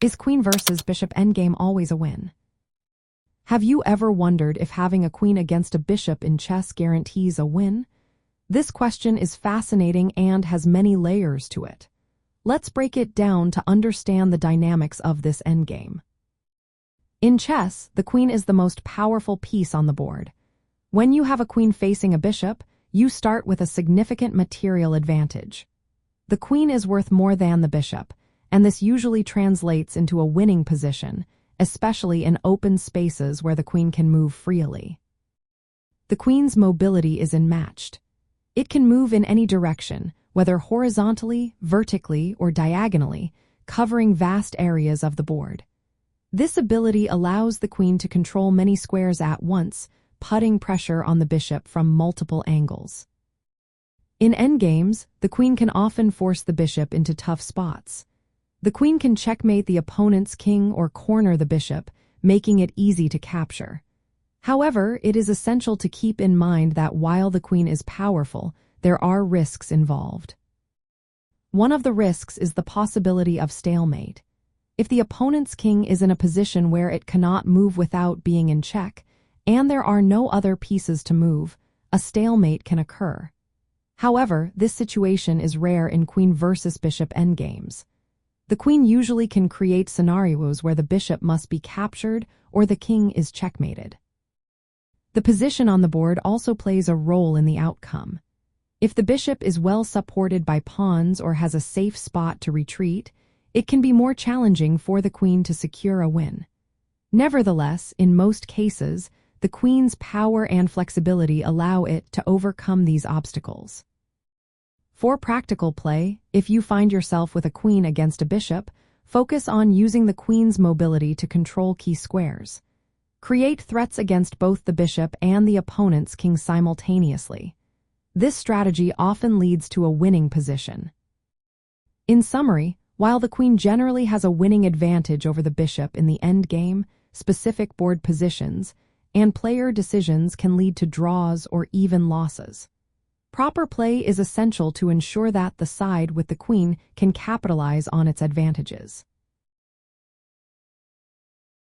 Is queen versus bishop endgame always a win? Have you ever wondered if having a queen against a bishop in chess guarantees a win? This question is fascinating and has many layers to it. Let's break it down to understand the dynamics of this endgame. In chess, the queen is the most powerful piece on the board. When you have a queen facing a bishop, you start with a significant material advantage. The queen is worth more than the bishop, and this usually translates into a winning position, especially in open spaces where the queen can move freely. The queen's mobility is unmatched. It can move in any direction, whether horizontally, vertically, or diagonally, covering vast areas of the board. This ability allows the queen to control many squares at once, putting pressure on the bishop from multiple angles. In endgames, the queen can often force the bishop into tough spots. The queen can checkmate the opponent's king or corner the bishop, making it easy to capture. However, it is essential to keep in mind that while the queen is powerful, there are risks involved. One of the risks is the possibility of stalemate. If the opponent's king is in a position where it cannot move without being in check, and there are no other pieces to move, a stalemate can occur. However, this situation is rare in queen versus bishop endgames. The queen usually can create scenarios where the bishop must be captured or the king is checkmated. The position on the board also plays a role in the outcome. If the bishop is well supported by pawns or has a safe spot to retreat, it can be more challenging for the queen to secure a win. Nevertheless, in most cases, the queen's power and flexibility allow it to overcome these obstacles. For practical play, if you find yourself with a queen against a bishop, focus on using the queen's mobility to control key squares. Create threats against both the bishop and the opponent's king simultaneously. This strategy often leads to a winning position. In summary, while the queen generally has a winning advantage over the bishop in the endgame, specific board positions and player decisions can lead to draws or even losses. Proper play is essential to ensure that the side with the queen can capitalize on its advantages.